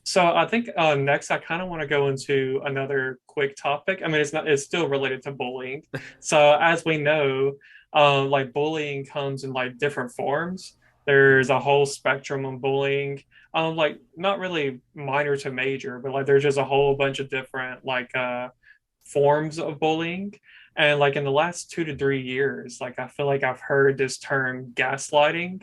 So I think next I kind of want to go into another quick topic. I mean, it's still related to bullying. So as we know, like bullying comes in like different forms. There's a whole spectrum of bullying. Like not really minor to major, but like there's just a whole bunch of different like forms of bullying. And like in the last 2 to 3 years, like I feel like I've heard this term gaslighting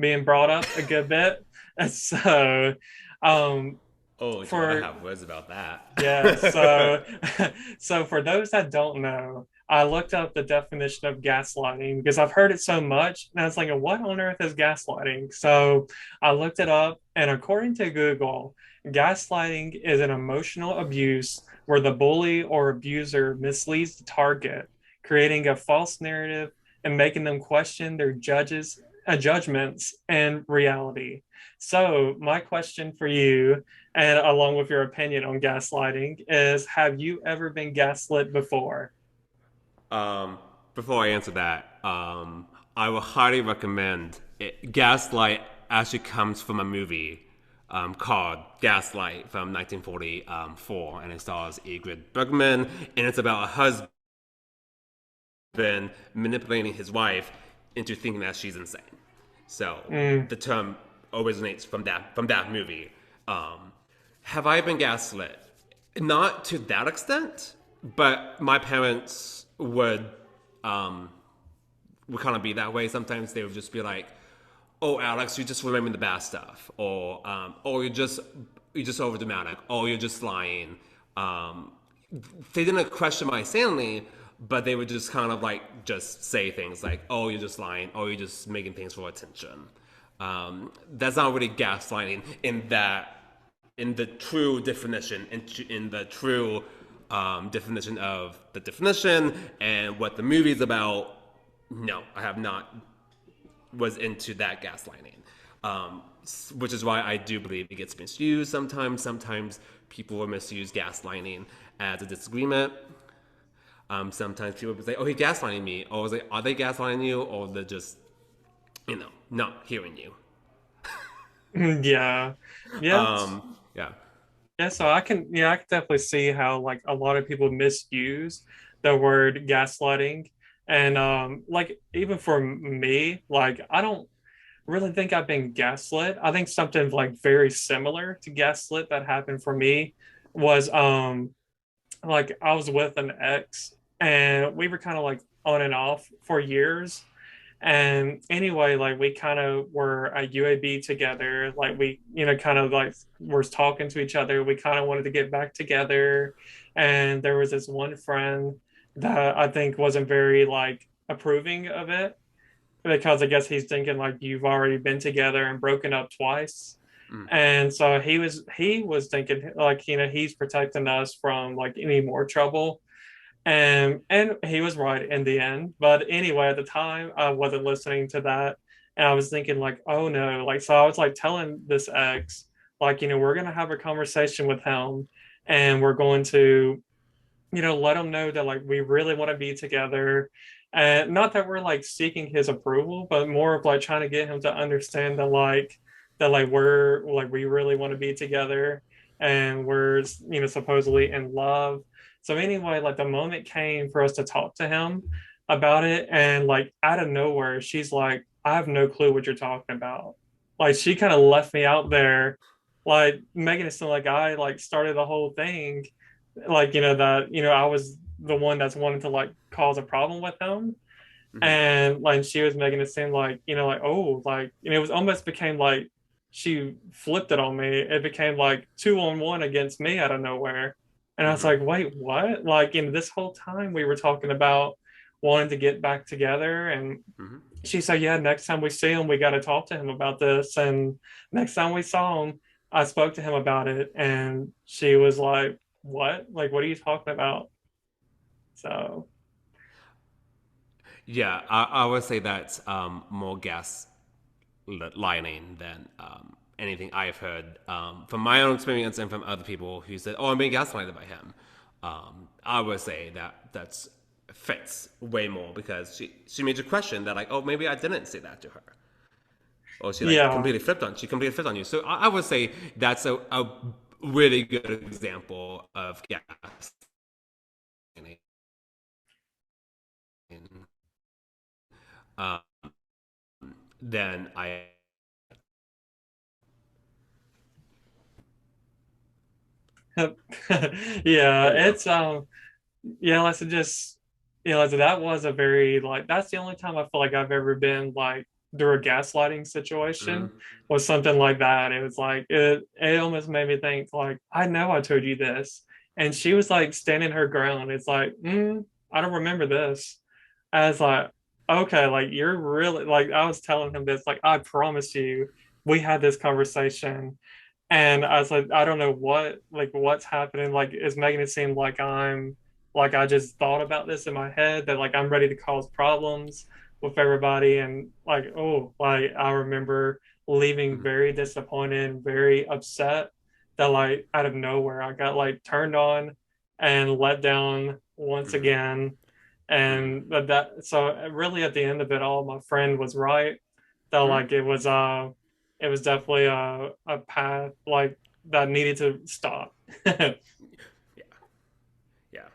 being brought up a good bit. And so um Oh, do I for have words about that? yeah, so so for those that don't know, I looked up the definition of gaslighting because I've heard it so much, and I was like, what on earth is gaslighting? So I looked it up, and according to Google, gaslighting is an emotional abuse where the bully or abuser misleads the target, creating a false narrative and making them question their judgments and reality. So my question for you, and along with your opinion on gaslighting, is have you ever been gaslit before? um, Before I answer that, I will highly recommend it. Gaslight actually comes from a movie called Gaslight from 1944, and it stars Ingrid Bergman, and it's about a husband manipulating his wife into thinking that she's insane. So Mm, the term originates from that movie. Um, have I been gaslit? Not to that extent, but my parents um, would kind of be that way. Sometimes they would just be like, "Oh, Alex, you just remember the bad stuff," or "Oh, you're just over dramatic," "Oh, you're just lying." Um, they didn't question my sanity, but they would just kind of like just say things like, "Oh, you're just lying," "Oh, you're just making things for attention." That's not really gaslighting in the true definition, in the true definition of the definition and what the movie's about. No, I have not was into that gaslighting, um, which is why I do believe it gets misused sometimes. Sometimes people will misuse gaslighting as a disagreement. Sometimes people will say, "Oh, he's gaslighting me," or say, "Are they gaslighting you?" Or they're just, not hearing you. yeah. Yeah. Yeah. Yeah, so I can definitely see how like a lot of people misuse the word gaslighting. And like even for me, like I don't really think I've been gaslit. I think something like very similar to gaslit that happened for me was like I was with an ex and we were kind of like on and off for years. And anyway, like we kind of were at UAB together. Like we, kind of like were talking to each other. We kind of wanted to get back together. And there was this one friend that I think wasn't very like approving of it because I guess he's thinking like you've already been together and broken up twice. Mm. And so he was thinking like, he's protecting us from like any more trouble. And he was right in the end. But anyway, at the time I wasn't listening to that. And I was thinking like, oh no, like so I was like telling this ex, like, we're gonna have a conversation with him and we're going to, let him know that like we really want to be together. And not that we're like seeking his approval, but more of like trying to get him to understand that we're like we really want to be together and we're supposedly in love. So anyway, like the moment came for us to talk to him about it, and like out of nowhere, she's like, I have no clue what you're talking about. Like she kind of left me out there, like making it sound like I like started the whole thing, like that I was the one that's wanting to like cause a problem with him. Hmm. And like she was making it seem like like, oh, like it was almost became like she flipped it on me. It became like 2-on-1 against me out of nowhere. And I was Hmm. like, wait, what? Like this whole time we were talking about wanting to get back together. And Hmm. she said, yeah, next time we see him we got to talk to him about this. And next time we saw him, I spoke to him about it, and she was like, what? Like, what are you talking about? So Yeah, I would say that's more gaslighting than anything I've heard from my own experience and from other people who said, "Oh, I'm being gaslighted by him." I would say that's fits way more because she made you question that, like, "Oh, maybe I didn't say that to her." Or yeah. she completely flipped on you. So I would say that's really good example of gas. Um, then I Yeah, there you go. it's yeah, like I said, just like that was a very like that's the only time I feel like I've ever been like through a gaslighting situation Mm-hmm. was something like that. It was like it almost made me think like I know I told you this, and she was like standing her ground. It's like I don't remember this. I was like, okay, like you're really like I was telling him this like I promise you we had this conversation. And I was like, I don't know what, like, what's happening. Like, is making it seem like like, I just thought about this in my head that, like, I'm ready to cause problems with everybody. And, like, oh, like, I remember leaving Mm-hmm. very disappointed, very upset that, like, out of nowhere, I got, like, turned on and let down once Mm-hmm. again. And so really at the end of it all, my friend was right that, Mm-hmm. like, it was definitely a path like that needed to stop. Yeah. Yeah.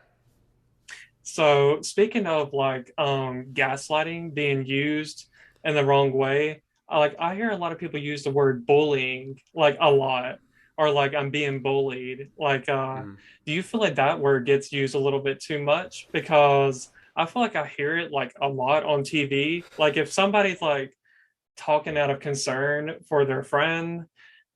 So speaking of like gaslighting being used in the wrong way, like I hear a lot of people use the word bullying like a lot, or like I'm being bullied. Like Mm-hmm. do you feel like that word gets used a little bit too much? Because I feel like I hear it like a lot on TV. Like if somebody's like talking out of concern for their friend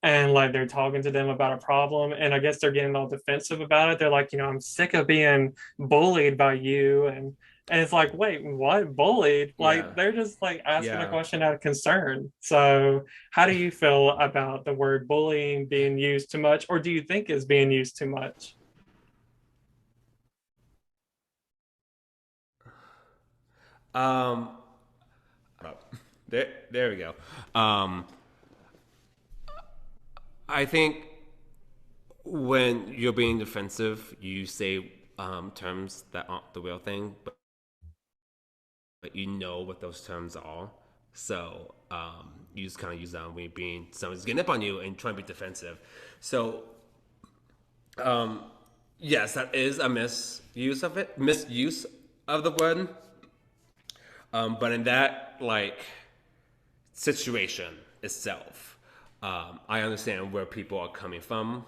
and like they're talking to them about a problem and I guess they're getting all defensive about it. They're like, I'm sick of being bullied by you, and it's like, wait, what, bullied? Like Yeah. they're just like asking a Yeah. question out of concern. So how do you feel about the word bullying being used too much, or do you think is being used too much? Um, there we go. Um, I think when you're being defensive, you say terms that aren't the real thing, but you know what those terms are. So you just kind of use that when being someone's getting up on you and trying to be defensive. So yes, that is a misuse of the word. But in that situation itself, I understand where people are coming from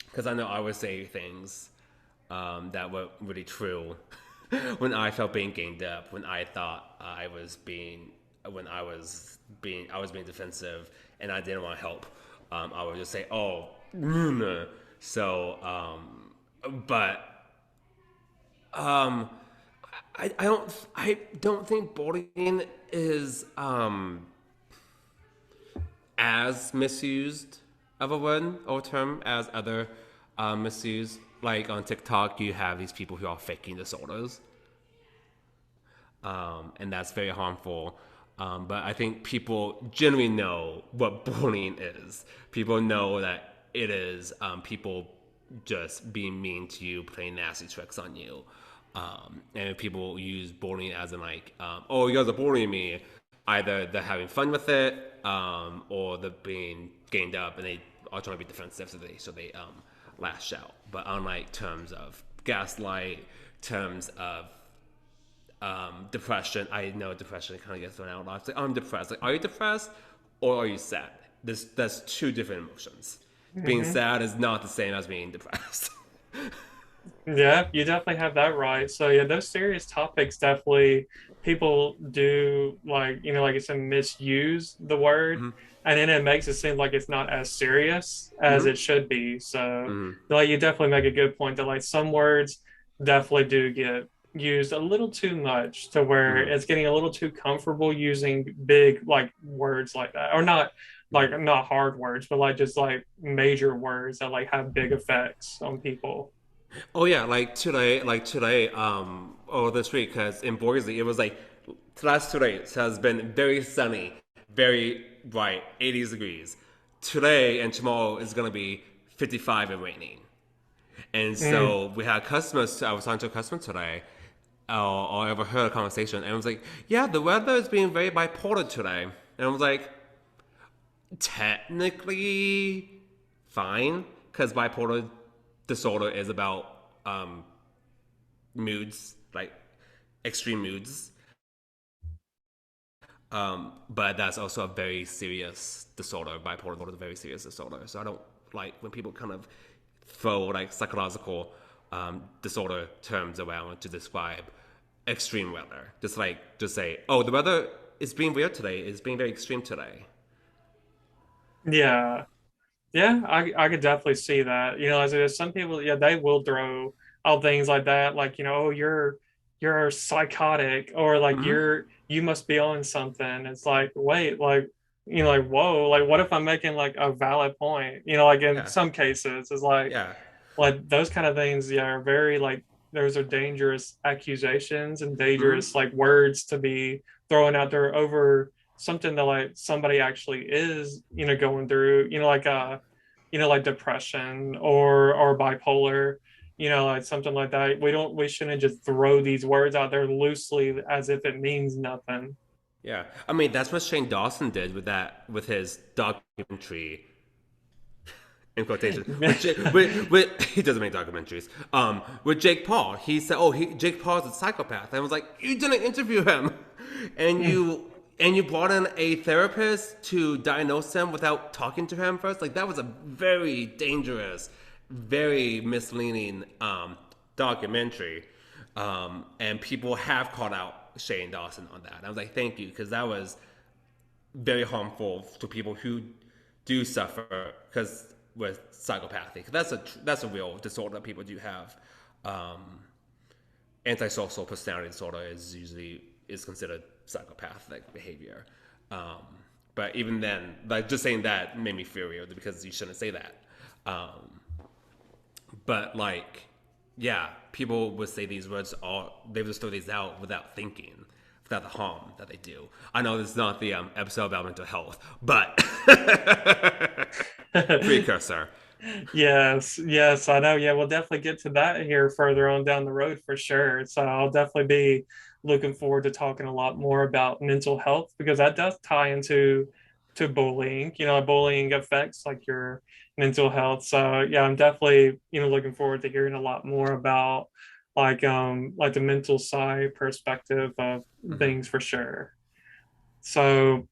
because I know I would say things that were really true when I felt being ganged up, when I thought I was being defensive and I didn't want to help. I would just say, "Oh, so." But um, I don't think bullying is as misused of a word or term as other misuse. Like on TikTok, you have these people who are faking disorders, and that's very harmful. But I think people generally know what bullying is. People know that it is people just being mean to you, playing nasty tricks on you. And people use bullying as in oh, you guys are bullying me. Either they're having fun with it, or they're being gained up and they are trying to be defensive, so they lash out. But unlike terms of gaslight, terms of depression. I know depression kind of gets thrown out a lot. It's like, I'm depressed. Like, are you depressed or are you sad? That's two different emotions. Being Mhm. sad is not the same as being depressed. Yeah, you definitely have that right. So yeah, those serious topics definitely people do like, like I said, misuse the word, and then it makes it seem like it's not as serious as it should be. So like you definitely make a good point that like some words definitely do get used a little too much to where it's getting a little too comfortable using big like words like that. Or not like not hard words, but like just like major words that like have big effects on people. Oh yeah, like today, or this week, because in Boise it was like the last 2 days has been very sunny, very bright, 80 degrees. Today and tomorrow is gonna be 55 and raining. And Mm. so we had customers. I was talking to a customer today, or I overheard a conversation, and I was like, "Yeah, the weather is being very bipolar today." And I was like, "Technically, fine, because bipolar disorder is about moods, like extreme moods. But that's also a very serious disorder. Bipolar disorder is a very serious disorder. So I don't like when people kind of throw like psychological disorder terms around to describe extreme weather. Just say, oh, the weather is being weird today. It's being very extreme today. Yeah. Yeah, I could definitely see that. As there's some people, yeah, they will throw out things like that, like, oh, you're psychotic, or like Mm-hmm. you must be on something. It's like, wait, like, like, whoa, like what if I'm making like a valid point? Like in Yeah. some cases, it's Yeah. like those kind of things, yeah, are very like those are dangerous accusations and Mm-hmm. dangerous like words to be thrown out there over something that like somebody actually is, going through, like depression or bipolar, like something like that. We shouldn't just throw these words out there loosely as if it means nothing. Yeah. I mean, that's what Shane Dawson did with his documentary in quotation. He doesn't make documentaries. With Jake Paul, he said, "Oh, Jake Paul's a psychopath." And I was like, "You didn't interview him, and you brought in a therapist to diagnose him without talking to him first. Like that was a very dangerous, very misleading documentary." And people have called out Shane Dawson on that. And I was like, "Thank you," because that was very harmful to people who do suffer because with psychopathy. That's a real disorder people do have. Um, Antisocial personality disorder is considered psychopathic behavior. Um, but even then, like just saying that made me furious because you shouldn't say that. Um, but like, yeah, people would say these words all they would just throw these out without thinking, without the harm that they do. I know this is not the episode about mental health, but precursor. Yes, yes, I know. Yeah, we'll definitely get to that here further on down the road for sure. So I'll definitely be looking forward to talking a lot more about mental health because that does tie into to bullying. Bullying affects like your mental health. So yeah, I'm definitely, looking forward to hearing a lot more about like the mental side perspective of Mm-hmm. things for sure. So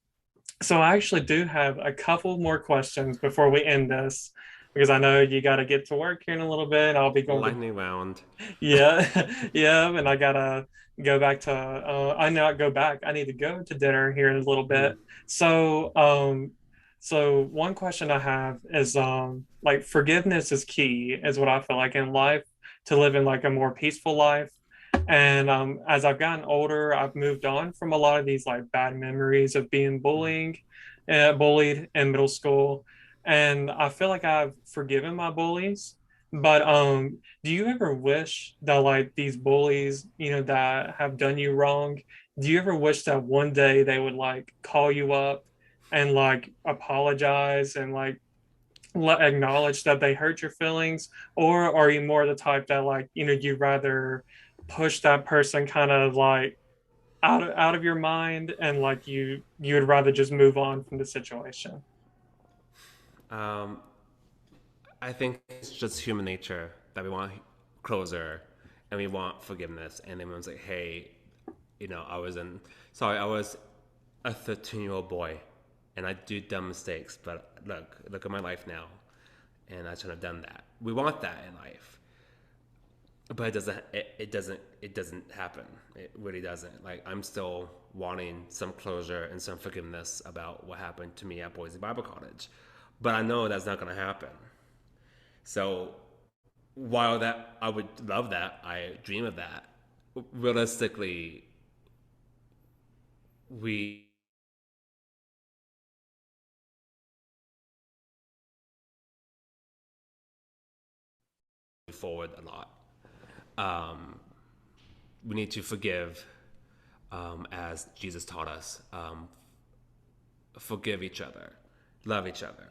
I actually do have a couple more questions before we end this because I know you got to get to work here in a little bit. I'll be going to, Lightning round. yeah, yeah, and I gotta go back to, I not go back. I need to go to dinner here in a little Mm-hmm. bit. So, one question I have is, like forgiveness is key, is what I feel like in life to live in like a more peaceful life. And as I've gotten older, I've moved on from a lot of these like bad memories of being bullied in middle school. And I feel like I've forgiven my bullies. But do you ever wish that like these bullies, that have done you wrong, do you ever wish that one day they would like call you up and like apologize and like acknowledge that they hurt your feelings, or are you more the type that like you'd rather push that person kind of like out of your mind and like you would rather just move on from the situation? Um, I think it's just human nature that we want closure and we want forgiveness. And everyone's like, hey, I was a 13-year-old boy and I do dumb mistakes, but look at my life now. And I shouldn't have done that. We want that in life. But it doesn't happen. It really doesn't. Like I'm still wanting some closure and some forgiveness about what happened to me at Boise Bible College. But I know that's not gonna happen. So while that I would love that, I dream of that. Realistically, we move forward a lot. Um, we need to forgive, as Jesus taught us. Forgive each other, love each other.